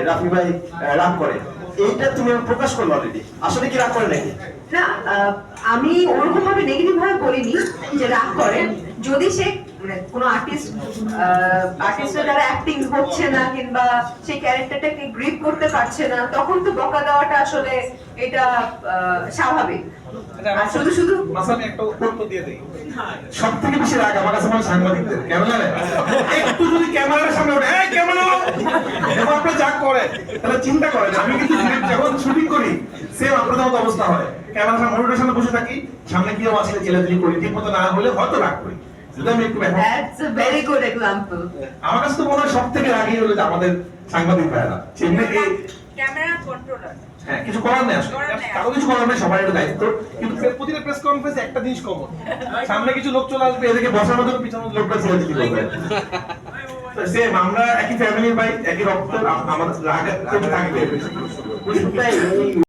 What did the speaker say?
রাফি ভাই রাগ করে, এইটা তুমি প্রকাশ করলো অলরেডি, আসলে কি রাগ করে নাকি? না, আমি ওরকম ভাবে নেগেটিভ ভাবে বলিনি যে রাগ করে। যদি সে কোনো আর্টিস্টের দ্বারা অ্যাক্টিং হচ্ছে না কিংবা সেই ক্যারেক্টারটাকে গ্রিপ করতে পারছে না, তখন তো বকা দেওয়াটা আসলে এটা স্বাভাবিক। আর শুধু শুধু আমি একটা উত্তর দিয়ে দেই। সব থেকে বেশি রাগ আমার কাছে মনে হয় সাংবাদিকদের, কেন জানেন? একটু যদি ক্যামেরার সামনে ওঠে, এই ক্যামেরা, এবার আপনি যা করেন, তাহলে চিন্তা করেন আমি কিন্তু যখন শুটিং করি সেম আপনাদের মতো অবস্থা হয়। ক্যামেরার সামনে মনিটরের সামনে বসে থাকি, সামনে কেউ আসলে চিল্লাচিল্লি করি, ঠিক মতো না হলে হয়তো রাগ করি। যদি আমি একটু that's a very good example. আমার কাছে তো মনে হয় সব থেকে রাগই হলো যে আমাদের সাংবাদিক ভাইরা, সেমনি ক্যামেরা কন্ট্রোলার। হ্যাঁ, কিছু করার নেই আসলে, কারো কিছু করার নেই, সবার এটা দায়িত্ব। কিন্তু প্রতিটা প্রেস কনফারেন্সে একটা জিনিস কমন, সামনে কিছু লোক চলে আসবে, এদিকে বসানোর জন্য পিছনের লোকটা চিল্লাচিল্লি করবে। সেম, আমরা একই ফ্যামিলির ভাই, একই রক্ত, আমাদের রাগ থাকবে।